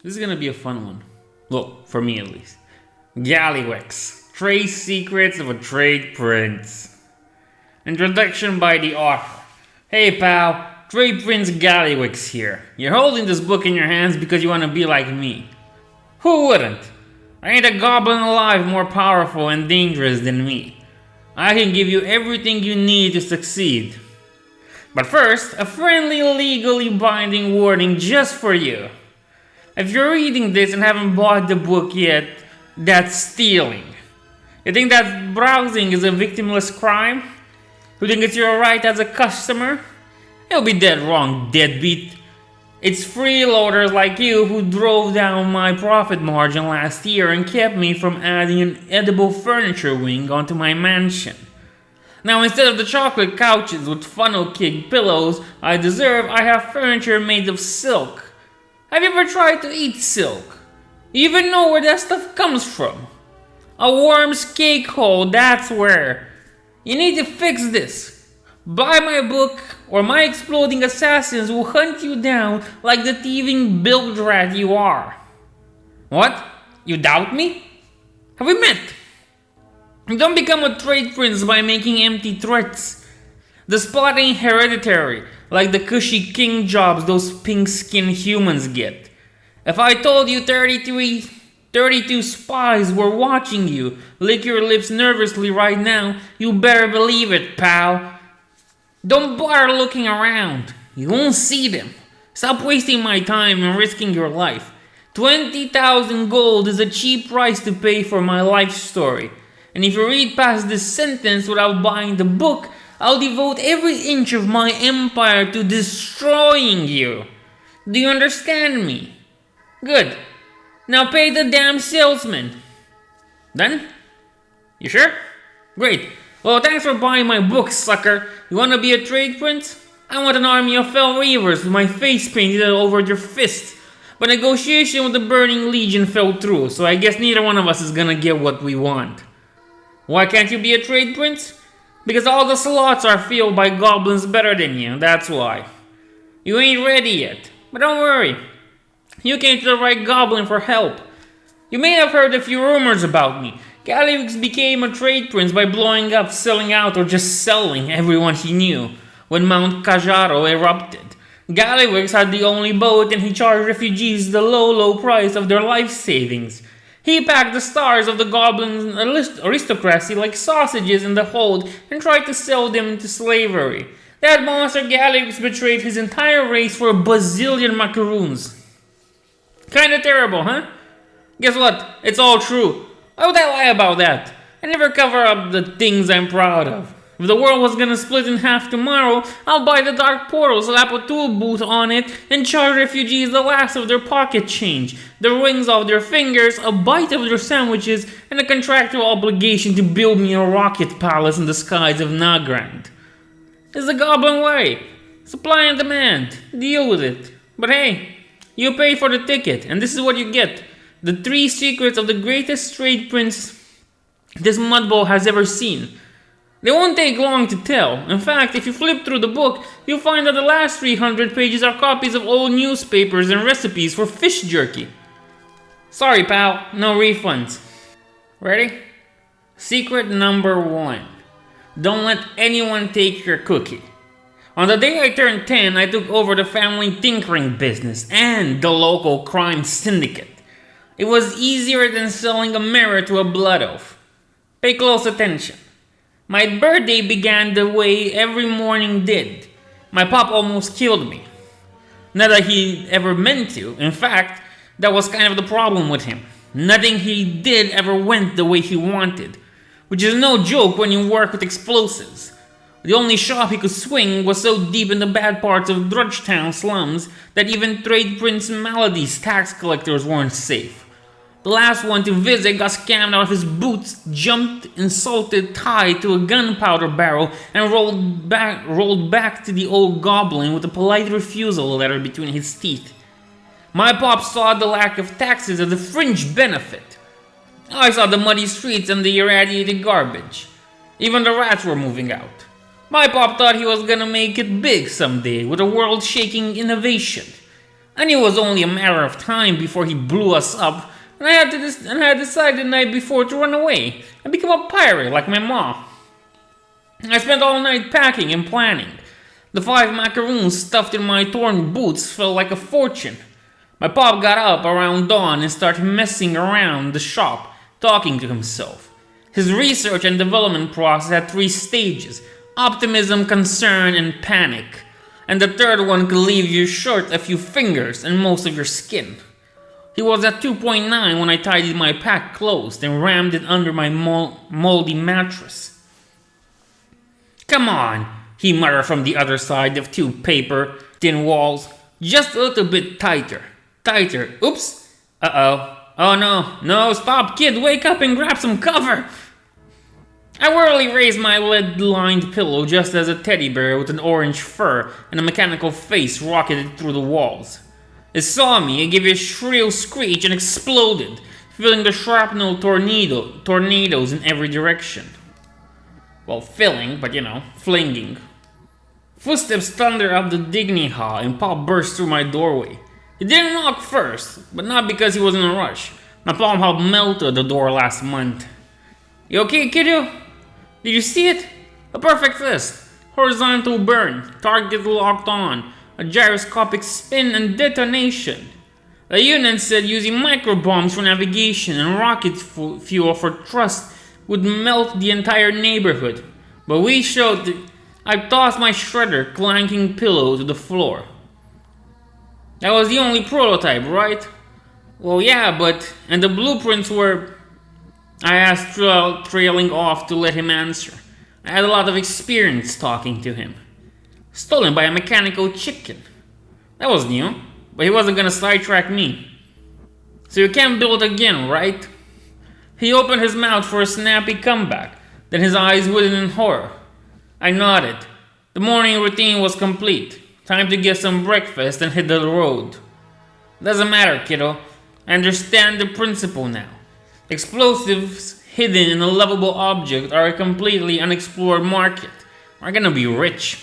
This is gonna be a fun one. Well, for me at least. Gallywix, Trade Secrets of a Trade Prince. Introduction by the author. Hey pal, Trade Prince Gallywix here. You're holding this book in your hands because you want to be like me. Who wouldn't? I ain't a goblin alive more powerful and dangerous than me. I can give you everything you need to succeed. But first, a friendly, legally binding warning just for you. If you're reading this and haven't bought the book yet, that's stealing. You think that browsing is a victimless crime? You think it's your right as a customer? You'll be dead wrong, deadbeat. It's freeloaders like you who drove down my profit margin last year and kept me from adding an edible furniture wing onto my mansion. Now instead of the chocolate couches with funnel cake pillows I deserve, I have furniture made of silk. Have you ever tried to eat silk? You even know where that stuff comes from? A worm's cake hole, that's where. You need to fix this. Buy my book or my exploding assassins will hunt you down like the thieving bilge rat you are. What? You doubt me? Have we met? Don't become a trade prince by making empty threats. The spot ain't hereditary, like the cushy king jobs those pink-skinned humans get. If I told you 32 spies were watching you lick your lips nervously right now, you better believe it, pal. Don't bother looking around. You won't see them. Stop wasting my time and risking your life. 20,000 gold is a cheap price to pay for my life story. And if you read past this sentence without buying the book, I'll devote every inch of my empire to destroying you. Do you understand me? Good. Now pay the damn salesman. Done? You sure? Great. Well, thanks for buying my book, sucker. You wanna be a trade prince? I want an army of fell reavers with my face painted over your fist. But negotiation with the Burning Legion fell through, so I guess neither one of us is gonna get what we want. Why can't you be a trade prince? Because all the slots are filled by goblins better than you, that's why. You ain't ready yet, but don't worry. You came to the right goblin for help. You may have heard a few rumors about me. Gallywix became a trade prince by blowing up, selling out, or just selling everyone he knew when Mount Kajaro erupted. Gallywix had the only boat and he charged refugees the low price of their life savings. He packed the stars of the goblin aristocracy like sausages in the hold and tried to sell them into slavery. That monster Gallywix betrayed his entire race for a bazillion macaroons. Kinda terrible, huh? Guess what? It's all true. Why would I lie about that? I never cover up the things I'm proud of. If the world was gonna split in half tomorrow, I'll buy the Dark Portal, slap a tool booth on it, and charge refugees the last of their pocket change, the rings off their fingers, a bite of their sandwiches, and a contractual obligation to build me a rocket palace in the skies of Nagrand. It's the goblin way. Supply and demand. Deal with it. But hey, you pay for the ticket, and this is what you get. The 3 secrets of the greatest trade prince this mudball has ever seen. They won't take long to tell. In fact, if you flip through the book, you'll find that the last 300 pages are copies of old newspapers and recipes for fish jerky. Sorry, pal, no refunds. Ready? Secret number 1. Don't let anyone take your cookie. On the day I turned 10, I took over the family tinkering business and the local crime syndicate. It was easier than selling a mirror to a blood oaf. Pay close attention. My birthday began the way every morning did. My pop almost killed me. Not that he ever meant to. In fact, that was kind of the problem with him. Nothing he did ever went the way he wanted. Which is no joke when you work with explosives. The only shop he could swing was so deep in the bad parts of Drudgetown slums that even Trade Prince Melody's tax collectors weren't safe. The last one to visit got scammed out of his boots, jumped, insulted, tied to a gunpowder barrel, and rolled back to the old goblin with a polite refusal letter between his teeth. My pop saw the lack of taxes as a fringe benefit. I saw the muddy streets and the irradiated garbage. Even the rats were moving out. My pop thought he was gonna make it big someday with a world-shaking innovation. I knew it was only a matter of time before he blew us up, and I had decided the night before to run away and become a pirate like my mom. I spent all night packing and planning. The 5 macaroons stuffed in my torn boots felt like a fortune. My pop got up around dawn and started messing around the shop, talking to himself. His research and development process had 3 stages: optimism, concern, and panic. And the third one could leave you short a few fingers and most of your skin. He was at 2.9 when I tidied my pack closed and rammed it under my moldy mattress. "Come on," he muttered from the other side of 2 paper thin walls. "Just a little bit tighter. Tighter. Oops. Uh-oh. Oh no, stop, kid, wake up and grab some cover." I wearily raised my lead-lined pillow just as a teddy bear with an orange fur and a mechanical face rocketed through the walls. It saw me, it gave a shrill screech and exploded, filling the shrapnel tornadoes in every direction. Well, filling, but flinging. Footsteps thundered up the dining hall and Pop burst through my doorway. He didn't knock first, but not because he was in a rush. My palm had melted the door last month. "You okay, kiddo? Did you see it? A perfect fist. Horizontal burn, target locked on, a gyroscopic spin and detonation. The unit said using microbombs for navigation and rocket fuel for thrust would melt the entire neighborhood. But we showed I tossed my shredder clanking pillow to the floor. That was the only prototype, right? Well, yeah, but... And the blueprints were... I asked, trailing off to let him answer. I had a lot of experience talking to him. Stolen by a mechanical chicken. That was new, but he wasn't gonna sidetrack me. So you can't build again, right? He opened his mouth for a snappy comeback, then his eyes widened in horror. I nodded. The morning routine was complete. Time to get some breakfast and hit the road. Doesn't matter, kiddo. I understand the principle now. Explosives hidden in a lovable object are a completely unexplored market. We're gonna be rich.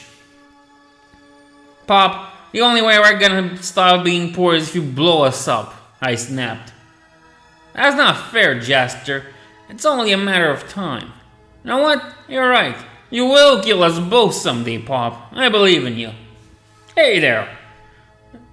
Pop, the only way we're gonna stop being poor is if you blow us up, I snapped. That's not fair, Jaster. It's only a matter of time. You know what? You're right. You will kill us both someday, Pop. I believe in you. Hey there.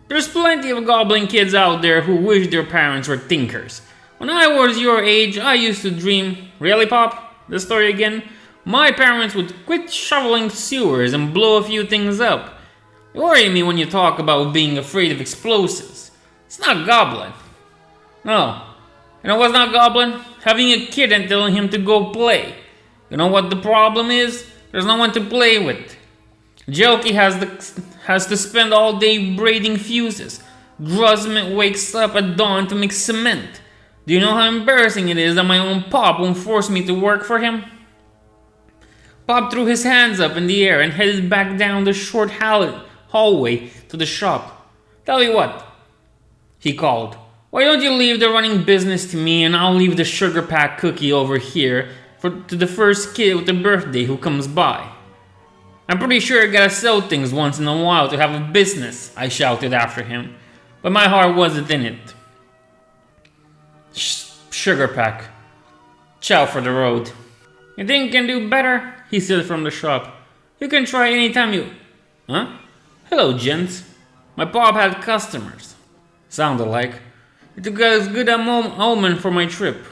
There's plenty of goblin kids out there who wish their parents were thinkers. When I was your age, I used to dream... Really, Pop? This story again? My parents would quit shoveling sewers and blow a few things up. You worry me when you talk about being afraid of explosives. It's not goblin. No. You know what's not goblin? Having a kid and telling him to go play. You know what the problem is? There's no one to play with. Jelky has to spend all day braiding fuses. Gruzman wakes up at dawn to make cement. Do you know how embarrassing it is that my own Pop won't force me to work for him? Pop threw his hands up in the air and headed back down the short hallway to the shop. Tell you what, he called. Why don't you leave the running business to me and I'll leave the sugar pack cookie over here to the first kid with a birthday who comes by. I'm pretty sure I gotta sell things once in a while to have a business, I shouted after him, but my heart wasn't in it. Sugar pack. Ciao for the road. You think you can do better? He said from the shop. You can try anytime you... Huh? Hello, gents. My Pop had customers. Sounded like. It took as good a omen for my trip.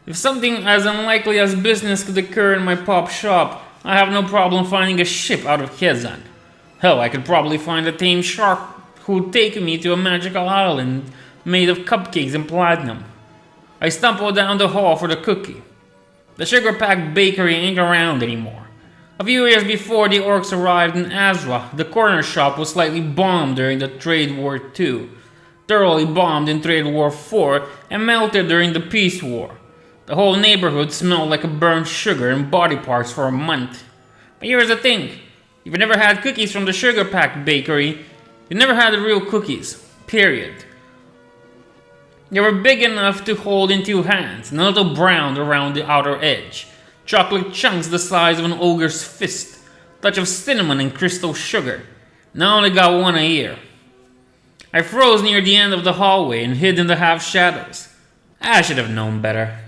If something as unlikely as business could occur in my Pop shop, I have no problem finding a ship out of Kezan. Hell, I could probably find a tame shark who'd take me to a magical island made of cupcakes and platinum. I stumbled down the hall for the cookie. The Sugar Pack Bakery ain't around anymore. A few years before the orcs arrived in Azra, the corner shop was slightly bombed during the Trade War II, thoroughly bombed in Trade War IV, and melted during the Peace War. The whole neighborhood smelled like a burnt sugar and body parts for a month. But here's the thing. If you never had cookies from the Sugar Pack Bakery, you never had the real cookies. Period. They were big enough to hold in 2 hands, and a little brown around the outer edge. Chocolate chunks the size of an ogre's fist. Touch of cinnamon and crystal sugar. And I only got one a year. I froze near the end of the hallway and hid in the half shadows. I should have known better.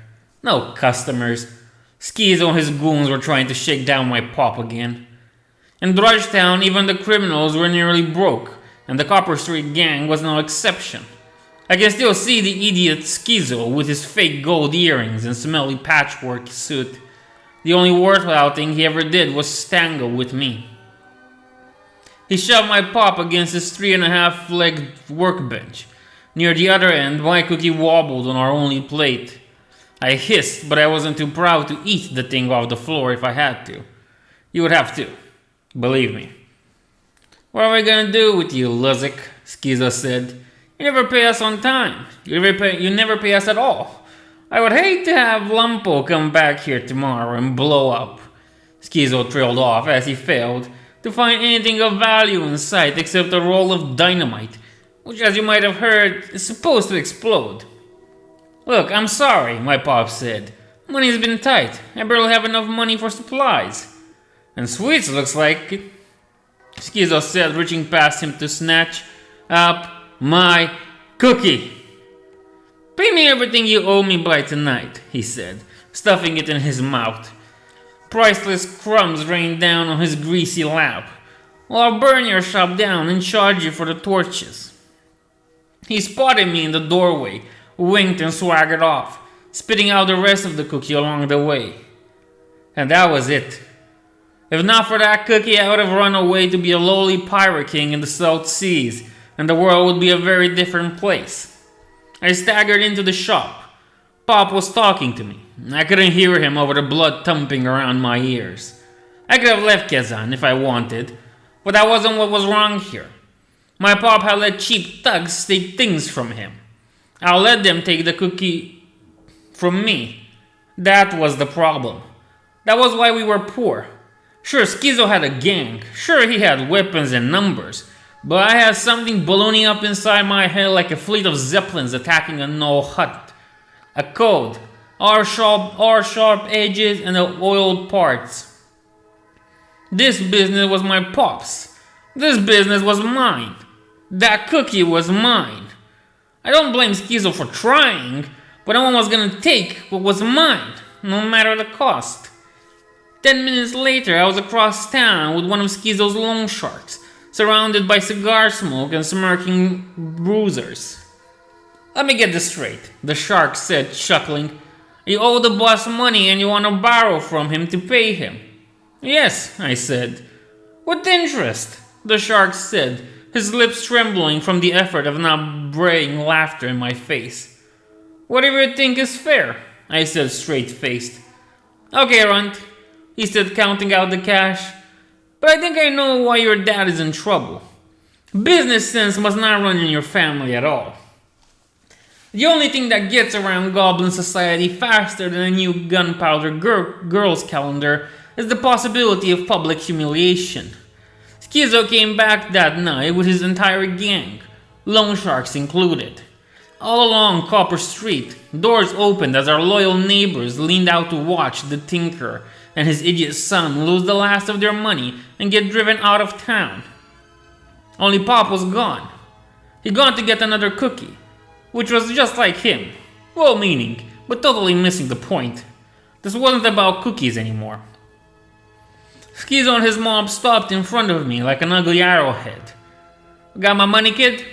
No customers. Skeezo and his goons were trying to shake down my pop again. In Drudgetown, even the criminals were nearly broke, and the Copper Street gang was no exception. I can still see the idiot Skeezo with his fake gold earrings and smelly patchwork suit. The only worthwhile thing he ever did was stangle with me. He shoved my pop against his 3.5-legged workbench. Near the other end, my cookie wobbled on our only plate. I hissed, but I wasn't too proud to eat the thing off the floor if I had to. You would have to. Believe me. What are we gonna do with you, Luzik? Skeezo said. You never pay us on time. You never pay us at all. I would hate to have Lumpo come back here tomorrow and blow up. Skeezo trailed off as he failed to find anything of value in sight except a roll of dynamite, which, as you might have heard, is supposed to explode. Look, I'm sorry, my pop said. Money's been tight. I barely have enough money for supplies. And sweets looks like it, Skeezo said, reaching past him to snatch up my cookie. Pay me everything you owe me by tonight, he said, stuffing it in his mouth. Priceless crumbs rained down on his greasy lap. Well, I'll burn your shop down and charge you for the torches. He spotted me in the doorway, winked and swaggered off, spitting out the rest of the cookie along the way. And that was it. If not for that cookie, I would have run away to be a lowly pirate king in the South Seas, and the world would be a very different place. I staggered into the shop. Pop was talking to me. I couldn't hear him over the blood thumping around my ears. I could have left Kazan if I wanted, but that wasn't what was wrong here. My pop had let cheap thugs take things from him. I'll let them take the cookie from me. That was the problem. That was why we were poor. Sure, Skeezo had a gang. Sure, he had weapons and numbers. But I had something ballooning up inside my head like a fleet of zeppelins attacking a no hut. A code. Our sharp edges and the oiled parts. This business was my pop's. This business was mine. That cookie was mine. I don't blame Skeezo for trying, but no one was gonna take what was mine, no matter the cost. 10 minutes later, I was across town with one of Skeezo's loan sharks, surrounded by cigar smoke and smirking bruisers. Let me get this straight, the shark said, chuckling. You owe the boss money and you want to borrow from him to pay him. Yes, I said. With interest, the shark said, his lips trembling from the effort of not braying laughter in my face. Whatever you think is fair, I said straight-faced. Okay, Runt, he said, counting out the cash. But I think I know why your dad is in trouble. Business sense must not run in your family at all. The only thing that gets around Goblin society faster than a new gunpowder girls calendar is the possibility of public humiliation. Skeezo came back that night with his entire gang, loan sharks included. All along Copper Street, doors opened as our loyal neighbors leaned out to watch the tinker and his idiot son lose the last of their money and get driven out of town. Only Pop was gone. He'd gone to get another cookie, which was just like him, well-meaning, but totally missing the point. This wasn't about cookies anymore. Skeezo and his mob stopped in front of me like an ugly arrowhead. Got my money, kid?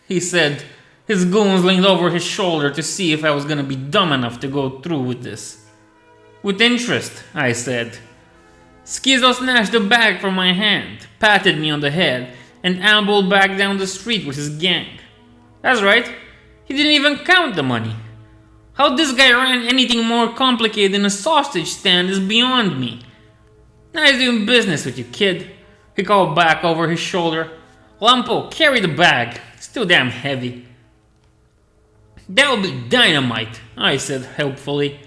He said. His goons leaned over his shoulder to see if I was gonna be dumb enough to go through with this. With interest, I said. Skeezo snatched the bag from my hand, patted me on the head, and ambled back down the street with his gang. That's right, he didn't even count the money. How this guy ran anything more complicated than a sausage stand is beyond me. Nice doing business with you, kid, he called back over his shoulder. Lumpo, carry the bag, it's too damn heavy. That'll be dynamite, I said helpfully.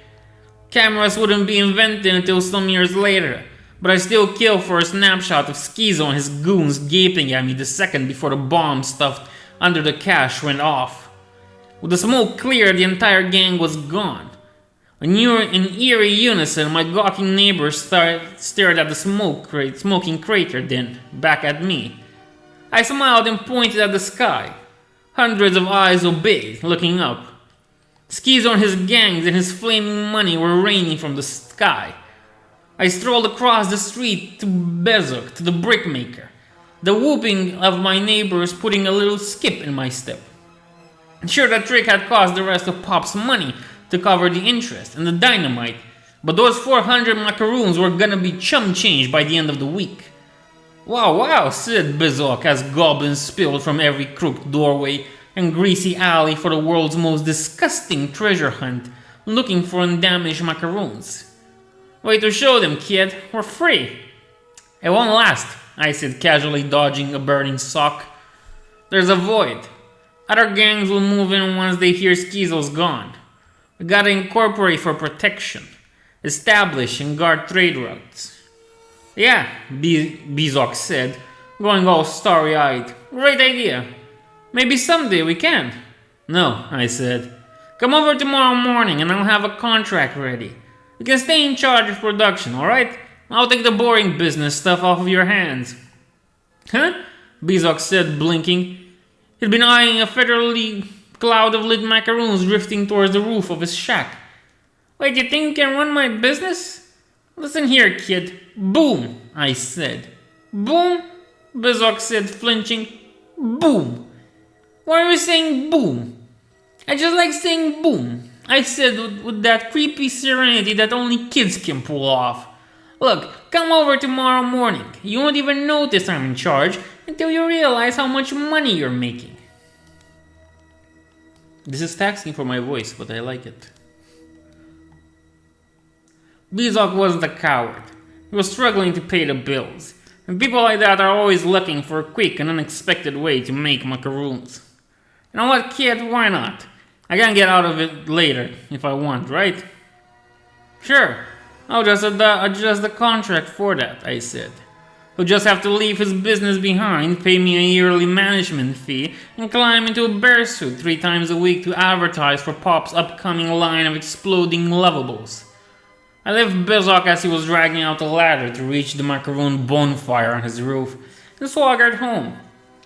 Cameras wouldn't be invented until some years later, but I still kill for a snapshot of Skeezo and his goons gaping at me the second before the bomb stuffed under the cash went off. With the smoke cleared, the entire gang was gone. In eerie unison, my gawking neighbors stared at the smoking crater, then back at me. I smiled and pointed at the sky. Hundreds of eyes obeyed, looking up. Schizo and his gangs and his flaming money were raining from the sky. I strolled across the street to Bezok, to the brickmaker, the whooping of my neighbors putting a little skip in my step. Sure, that trick had cost the rest of Pop's money to cover the interest and the dynamite, but those 400 macaroons were gonna be chum change by the end of the week. Wow, said Bezok as goblins spilled from every crooked doorway and greasy alley for the world's most disgusting treasure hunt, looking for undamaged macaroons. Way to show them, kid, we're free. It won't last, I said, casually dodging a burning sock. There's a void. Other gangs will move in once they hear Schizo's gone. We gotta incorporate for protection, establish and guard trade routes. Yeah, Bezok said, going all starry-eyed. Great idea. Maybe someday we can. No, I said. Come over tomorrow morning and I'll have a contract ready. You can stay in charge of production, alright? I'll take the boring business stuff off of your hands. Huh? Bezok said, blinking. He'd been eyeing a federally cloud of lit macaroons drifting towards the roof of his shack. Wait, you think you can run my business? Listen here, kid. Boom, I said. Boom? Bezok said, flinching. Boom. Why are you saying boom? I just like saying boom, I said with that creepy serenity that only kids can pull off. Look, come over tomorrow morning. You won't even notice I'm in charge until you realize how much money you're making. This is taxing for my voice, but I like it. Bezok wasn't a coward. He was struggling to pay the bills. And people like that are always looking for a quick and unexpected way to make macaroons. You know what, kid? Why not? I can get out of it later if I want, right? Sure. I'll just adjust the contract for that, I said. He'll just have to leave his business behind, pay me a yearly management fee, and climb into a bear suit 3 times a week to advertise for Pop's upcoming line of exploding lovables. I left Bezok as he was dragging out the ladder to reach the macaroon bonfire on his roof, and swaggered home.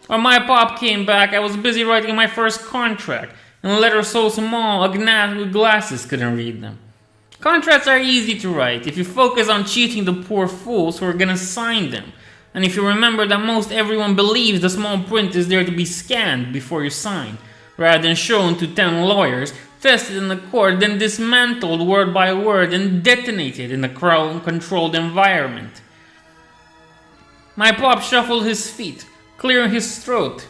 When my Pop came back, I was busy writing my first contract, in letters so small a gnat with glasses couldn't read them. Contracts are easy to write if you focus on cheating the poor fools who are gonna sign them, and if you remember that most everyone believes the small print is there to be scanned before you sign, rather than shown to 10 lawyers, tested in the court, then dismantled word by word and detonated in a crowd-controlled environment. My Pop shuffled his feet, clearing his throat.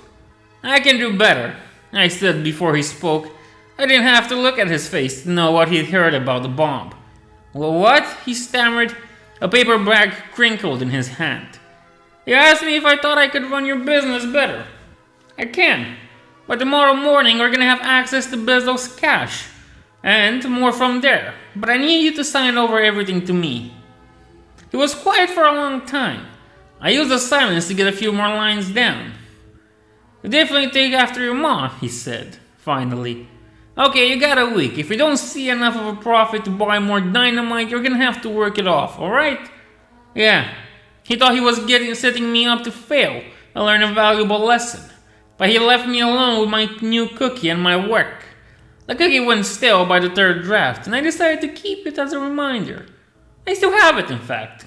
I can do better, I said before he spoke. I didn't have to look at his face to know what he'd heard about the bomb. Well, what? He stammered. A paper bag crinkled in his hand. You asked me if I thought I could run your business better. I can. But tomorrow morning we're gonna have access to Bezos' cash. And more from there. But I need you to sign over everything to me. He was quiet for a long time. I used the silence to get a few more lines down. You definitely take after your mom, he said, finally. Okay, you got a week. If you don't see enough of a profit to buy more dynamite, you're gonna have to work it off, alright? Yeah. He thought he was setting me up to fail and learn a valuable lesson. But he left me alone with my new cookie and my work. The cookie went stale by the 3rd draft, and I decided to keep it as a reminder. I still have it, in fact.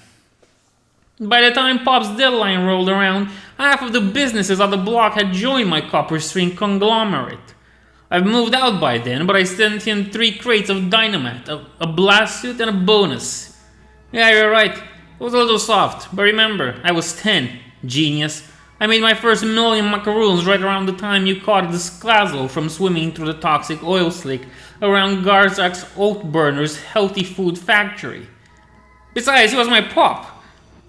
By the time Pop's deadline rolled around, half of the businesses on the block had joined my copper string conglomerate. I've moved out by then, but I sent him 3 crates of dynamite, a blast suit, and a bonus. Yeah, you're right. It was a little soft, but remember, I was 10. Genius. I made my first million macaroons right around the time you caught the Sklazo from swimming through the toxic oil slick around Garzak's oat burner's healthy food factory. Besides, he was my Pop.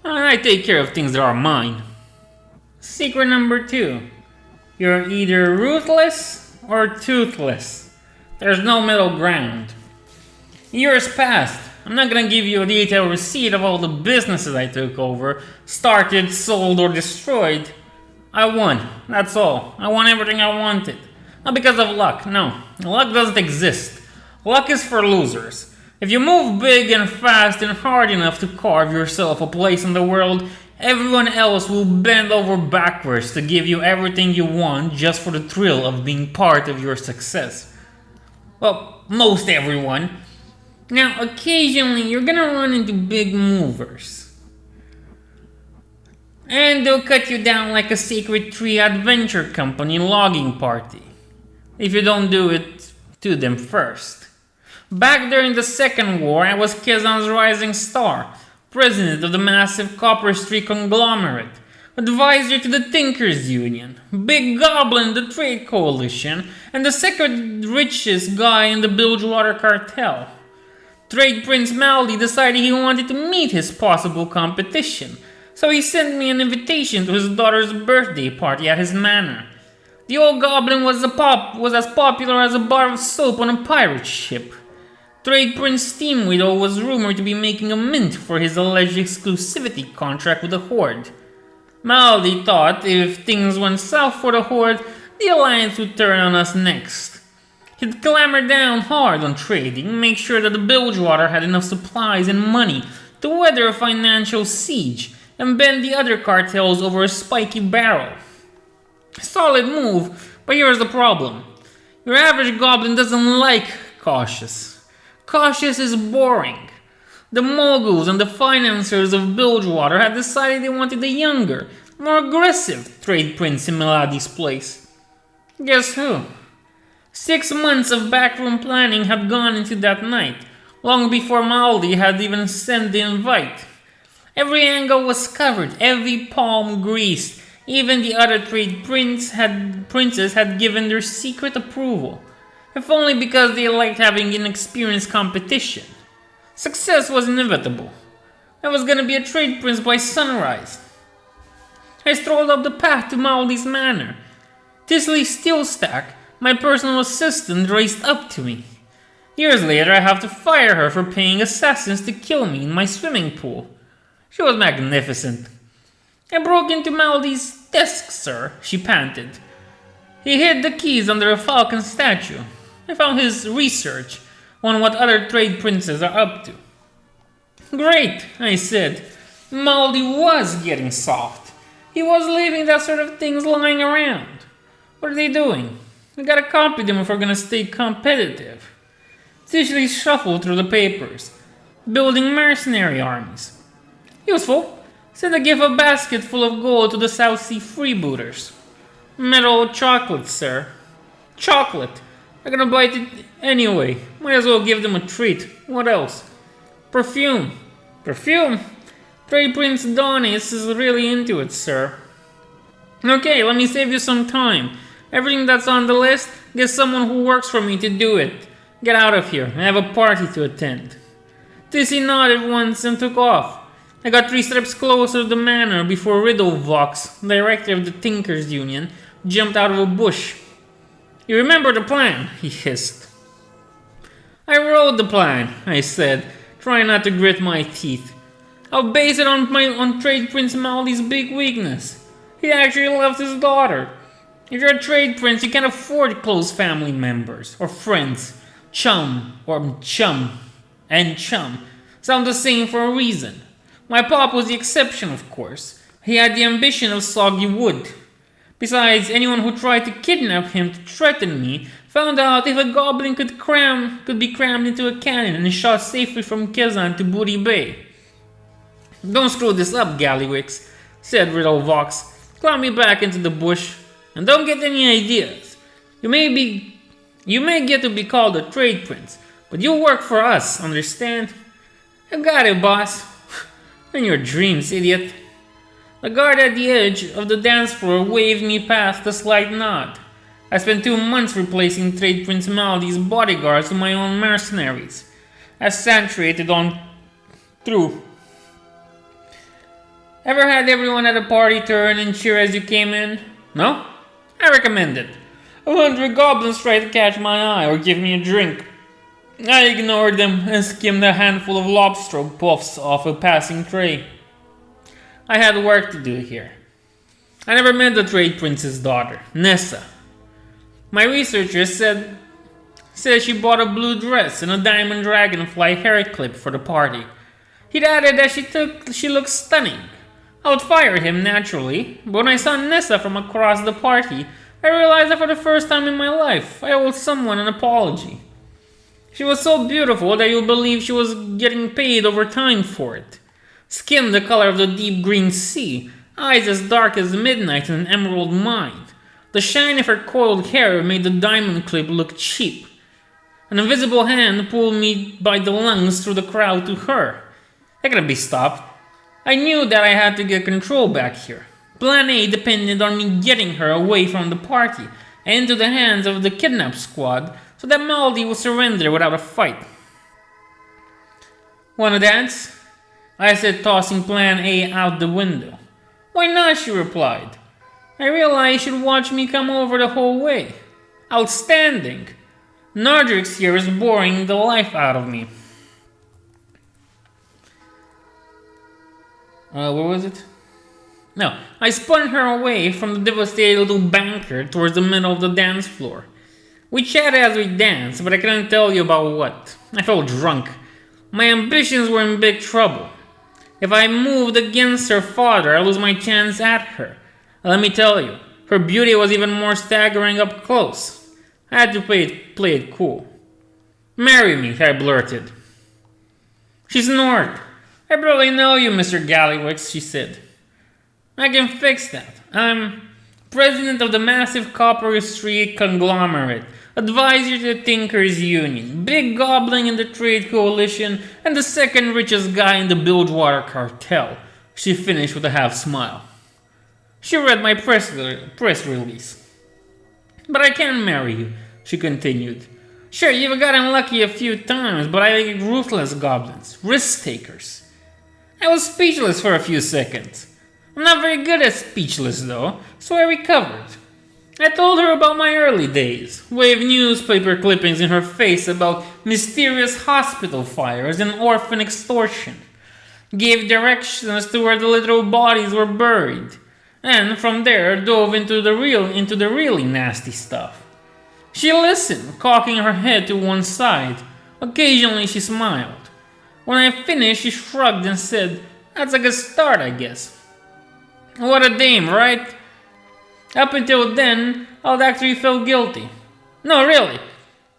I take care of things that are mine. Secret number 2. You're either ruthless or toothless. There's no middle ground. Years passed. I'm not gonna give you a detailed receipt of all the businesses I took over, started, sold, or destroyed. I won. That's all. I won everything I wanted. Not because of luck, no. Luck doesn't exist. Luck is for losers. If you move big and fast and hard enough to carve yourself a place in the world, Everyone else will bend over backwards to give you everything you want just for the thrill of being part of your success. Well, most everyone. Now, occasionally you're gonna run into big movers. And they'll cut you down like a Sacred Tree Adventure Company logging party, if you don't do it to them first. Back during the Second War, I was Kazan's rising star, president of the massive Copper Street conglomerate, advisor to the Tinkers Union, Big Goblin, the Trade Coalition, and the second richest guy in the Bilgewater cartel. Trade Prince Maldy decided he wanted to meet his possible competition, so he sent me an invitation to his daughter's birthday party at his manor. The old goblin was as popular as a bar of soap on a pirate ship. Trade Prince Steamweedle was rumored to be making a mint for his alleged exclusivity contract with the Horde. Maldy thought if things went south for the Horde, the Alliance would turn on us next. He'd clamor down hard on trading, make sure that the Bilgewater had enough supplies and money to weather a financial siege, and bend the other cartels over a spiky barrel. Solid move, but here's the problem. Your average goblin doesn't like cautious. Cautious is boring. The moguls and the financiers of Bilgewater had decided they wanted a younger, more aggressive trade prince in Meladie's place. Guess who? 6 months of backroom planning had gone into that night, long before Maldy had even sent the invite. Every angle was covered, every palm greased. Even the other trade princes had given their secret approval, if only because they liked having inexperienced competition. Success was inevitable. I was gonna be a trade prince by sunrise. I strolled up the path to Maldy's manor. Tisley Steelstack, my personal assistant, raced up to me. Years later, I have to fire her for paying assassins to kill me in my swimming pool. She was magnificent. I broke into Maldy's desk, sir, she panted. He hid the keys under a falcon statue. I found his research on what other trade princes are up to. Great, I said. Maldy was getting soft. He was leaving that sort of things lying around. What are they doing? We gotta copy them if we're gonna stay competitive. Tishley shuffled through the papers. Building mercenary armies. Useful. Send a gift of basket full of gold to the South Sea freebooters. Metal chocolate, sir. Chocolate. I'm gonna bite it anyway. Might as well give them a treat. What else? Perfume. Perfume? Trade Prince Donis is really into it, sir. Okay, let me save you some time. Everything that's on the list, get someone who works for me to do it. Get out of here. I have a party to attend. Tissy nodded once and took off. I got 3 steps closer to the manor before Riddlevox, director of the Tinkers Union, jumped out of a bush. You remember the plan, he hissed. I wrote the plan, I said, trying not to grit my teeth. I'll base it on Trade Prince Maldy's big weakness. He actually left his daughter. If you're a trade prince, you can't afford close family members or friends. Chum or chum and chum sound the same for a reason. My pop was the exception, of course. He had the ambition of soggy wood. Besides, anyone who tried to kidnap him to threaten me found out if a goblin could be crammed into a cannon and shot safely from Kazan to Booty Bay. Don't screw this up, Gallywix, said Riddlevox. Climb me back into the bush, and don't get any ideas. You may get to be called a trade prince, but you work for us, understand? You got it, boss. In your dreams, idiot. The guard at the edge of the dance floor waved me past a slight nod. I spent 2 months replacing Trade Prince Maldy's bodyguards with my own mercenaries. I saturated on through. Ever had everyone at a party turn and cheer as you came in? No? I recommend it. 100 goblins tried to catch my eye or give me a drink. I ignored them and skimmed a handful of lobster puffs off a passing tray. I had work to do here. I never met the trade prince's daughter, Nessa. My researcher said she bought a blue dress and a diamond dragonfly hair clip for the party. He'd added that she looked stunning. Outfired him, naturally, but when I saw Nessa from across the party, I realized that for the first time in my life, I owed someone an apology. She was so beautiful that you'll believe she was getting paid over time for it. Skin the color of the deep green sea, eyes as dark as midnight in an emerald mine. The shine of her coiled hair made the diamond clip look cheap. An invisible hand pulled me by the lungs through the crowd to her. I couldn't be stopped. I knew that I had to get control back here. Plan A depended on me getting her away from the party and into the hands of the kidnap squad so that Maldi would surrender without a fight. "Wanna dance?" I said, tossing Plan A out the window. "Why not?" she replied. I realized she'd watch me come over the whole way. Outstanding. Nardrix here is boring the life out of me. Where was it? No, I spun her away from the devastated little banker towards the middle of the dance floor. We chatted as we danced, but I couldn't tell you about what. I felt drunk. My ambitions were in big trouble. If I moved against her father, I'd lose my chance at her. Let me tell you, her beauty was even more staggering up close. I had to play it cool. "Marry me," I blurted. She snored. "I barely know you, Mr. Gallywix," she said. "I can fix that. I'm president of the massive Copper Street conglomerate, advisor to the Tinkers Union, big goblin in the Trade Coalition, and the second richest guy in the Bilgewater Cartel," she finished with a half smile. She read my press release. "But I can marry you," she continued. "Sure, you've gotten lucky a few times, but I like ruthless goblins, risk takers." I was speechless for a few seconds. I'm not very good at speechless though, so I recovered. I told her about my early days, waved newspaper clippings in her face about mysterious hospital fires and orphan extortion, gave directions to where the literal bodies were buried, and from there dove into the really nasty stuff. She listened, cocking her head to one side. Occasionally she smiled. When I finished, she shrugged and said, "That's a good start, I guess." What a dame, right? Up until then, I'd actually felt guilty. No, really.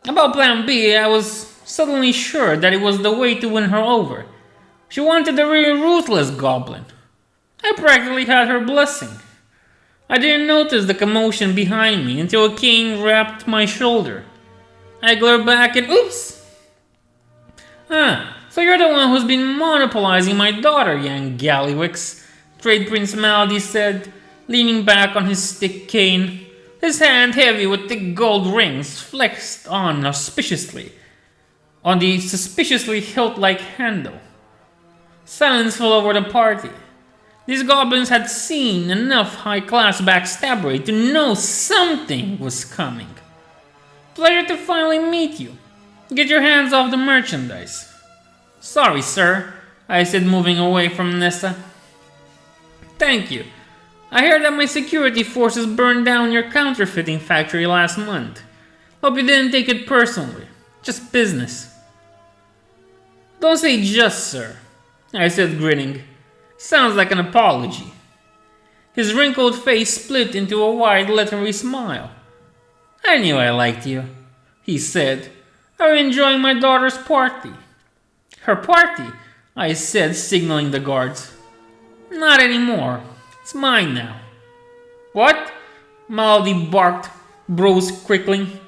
About Plan B, I was suddenly sure that it was the way to win her over. She wanted a really ruthless goblin. I practically had her blessing. I didn't notice the commotion behind me until a cane wrapped my shoulder. I glared back and oops! So you're the one who's been monopolizing my daughter, young Gallywix, Trade Prince Maldi said, leaning back on his stick cane, his hand heavy with thick gold rings flexed on auspiciously on the suspiciously hilt-like handle. Silence fell over the party. These goblins had seen enough high-class backstabbery to know something was coming. "Pleasure to finally meet you. Get your hands off the merchandise." "Sorry, sir," I said, moving away from Nessa. "Thank you. I heard that my security forces burned down your counterfeiting factory last month. Hope you didn't take it personally. Just business." "Don't say just, sir," I said, grinning. "Sounds like an apology." His wrinkled face split into a wide, leathery smile. "I knew I liked you," he said. "I'm enjoying my daughter's party." "Her party?" I said, signaling the guards. "Not anymore. It's mine now." "What?" Maldi barked, brows crinkling.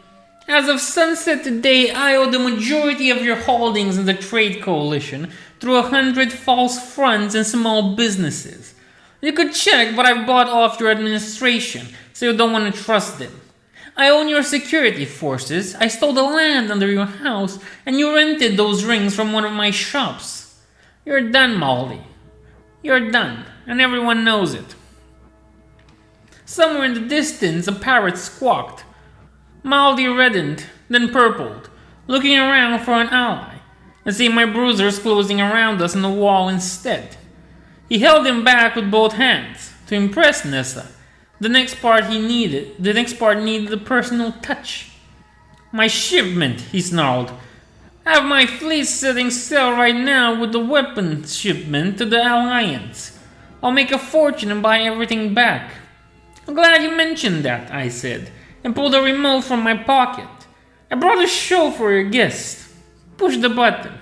"As of sunset today, I owe the majority of your holdings in the Trade Coalition through 100 false fronts and small businesses. You could check what I've bought off your administration, so you don't want to trust them. I own your security forces, I stole the land under your house, and you rented those rings from one of my shops. You're done, Maldi. You're done, and everyone knows it." Somewhere in the distance, a parrot squawked. Maldi reddened, then purpled, looking around for an ally, and seeing my bruisers closing around us on the wall instead. He held him back with both hands, to impress Nessa. The next part needed a personal touch. "My shipment," he snarled. "I have my fleet setting sail right now with the weapons shipment to the Alliance. I'll make a fortune and buy everything back. I'm glad you mentioned that, I said, and pulled a remote from my pocket. I brought a show for your guest. Push the button.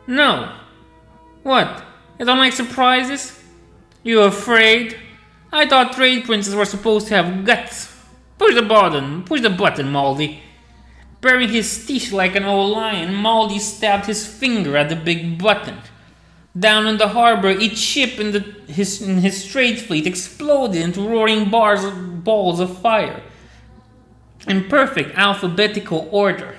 No. What? You don't like surprises? You afraid? I thought trade princes were supposed to have guts. Push the button, Moldy. Baring his teeth like an old lion, Moldy stabbed his finger at the big button. Down in the harbor, each ship in his trade fleet exploded into roaring balls of fire, in perfect alphabetical order.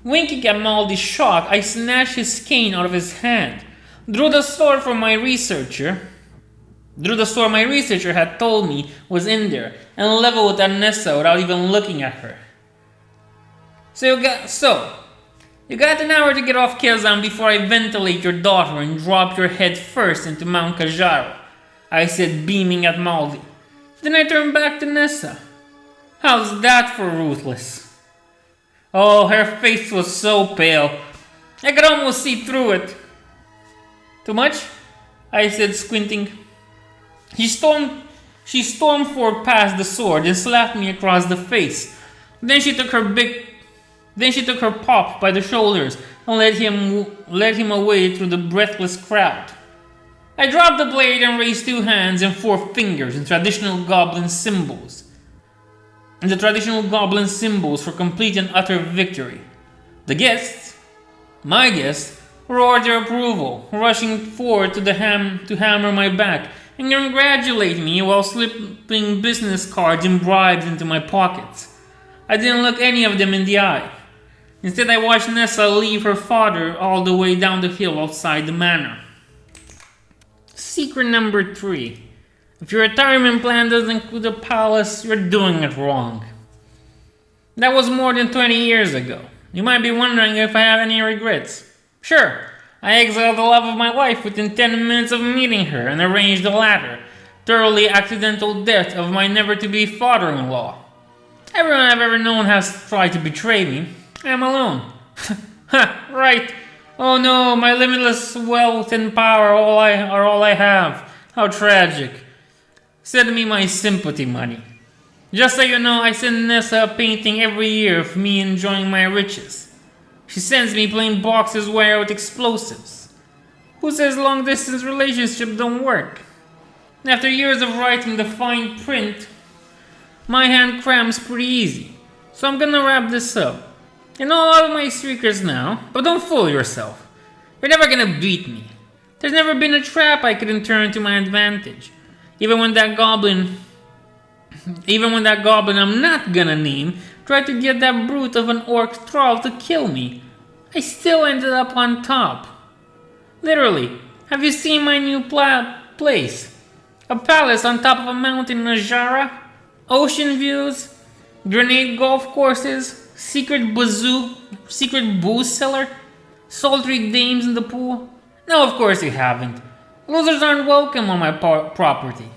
Winking at Moldy's shock, I snatched his cane out of his hand, drew the sword my researcher had told me was in there, and leveled it at Nessa without even looking at her. You got an hour to get off Kezan before I ventilate your daughter and drop your head first into Mount Kajaro, I said, beaming at Moldy. Then I turned back to Nessa. How's that for ruthless? Oh, her face was so pale. I could almost see through it. Too much? I said, squinting. She stormed forward past the sword and slapped me across the face. Then she took her pop by the shoulders and led him away through the breathless crowd. I dropped the blade and raised 2 hands and 4 fingers in traditional goblin symbols. For complete and utter victory. The guests, my guests, roared their approval, rushing forward to hammer my back and congratulate me while slipping business cards and bribes into my pockets. I didn't look any of them in the eye. Instead, I watched Nessa leave her father all the way down the hill outside the manor. Secret number 3. If your retirement plan doesn't include a palace, you're doing it wrong. That was more than 20 years ago. You might be wondering if I have any regrets. Sure, I exiled the love of my life within 10 minutes of meeting her and arranged the latter, thoroughly accidental death of my never-to-be father-in-law. Everyone I've ever known has tried to betray me. I'm alone. Ha, right. Oh no, my limitless wealth and power are all I have. How tragic. Send me my sympathy money. Just so you know, I send Nessa a painting every year of me enjoying my riches. She sends me plain boxes wired with explosives. Who says long-distance relationships don't work? After years of writing the fine print, my hand cramps pretty easy. So I'm gonna wrap this up. You know all of my secrets now, but don't fool yourself. You're never gonna beat me. There's never been a trap I couldn't turn to my advantage. Even when that goblin I'm not gonna name tried to get that brute of an orc thrall to kill me, I still ended up on top. Literally, have you seen my new place? A palace on top of a mountain in Najara? Ocean views? Grenade golf courses? Secret booze cellar? Sultry dames in the pool? No, of course you haven't. Losers aren't welcome on my property.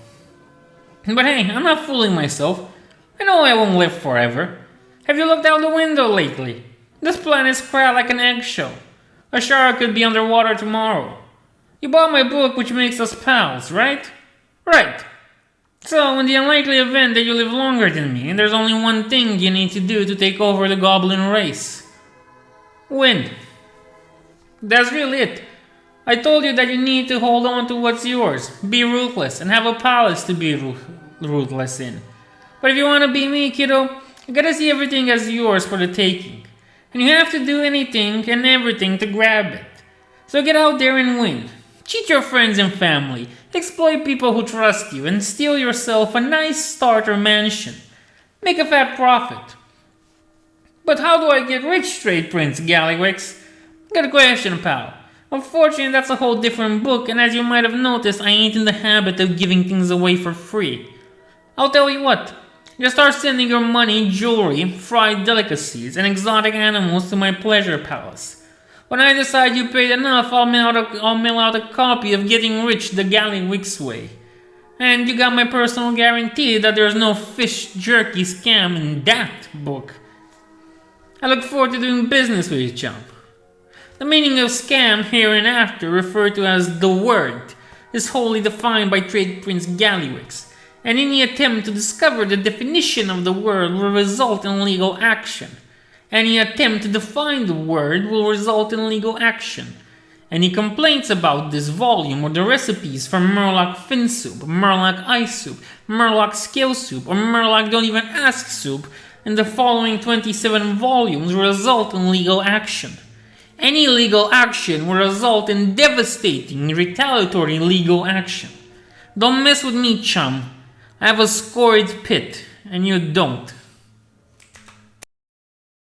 But hey, I'm not fooling myself. I know I won't live forever. Have you looked out the window lately? This planet's cracked like an eggshell. A shark could be underwater tomorrow. You bought my book, which makes us pals, right? Right. So, in the unlikely event that you live longer than me, there's only one thing you need to do to take over the goblin race. Win. That's really it. I told you that you need to hold on to what's yours, be ruthless, and have a palace to be ruthless in. But if you want to be me, kiddo, you gotta see everything as yours for the taking. And you have to do anything and everything to grab it. So get out there and win. Cheat your friends and family, exploit people who trust you, and steal yourself a nice starter mansion. Make a fat profit. But how do I get rich, Trade Prince Gallywix? Good question, pal. Unfortunately, that's a whole different book, and as you might have noticed, I ain't in the habit of giving things away for free. I'll tell you what, just start sending your money, jewelry, fried delicacies, and exotic animals to my pleasure palace. When I decide you paid enough, I'll mail out a copy of Getting Rich the Gallywix way. And you got my personal guarantee that there's no fish jerky scam in that book. I look forward to doing business with you, chump. The meaning of scam hereinafter referred to as the word, is wholly defined by Trade Prince Gallywix, and any attempt to discover the definition of the word will result in legal action. Any attempt to define the word will result in legal action. Any complaints about this volume or the recipes for Murloc Fin Soup, Murloc Ice Soup, Murloc Scale Soup, or Murloc Don't Even Ask Soup in the following 27 volumes will result in legal action. Any legal action will result in devastating, retaliatory legal action. Don't mess with me, chum. I have a scored pit, and you don't.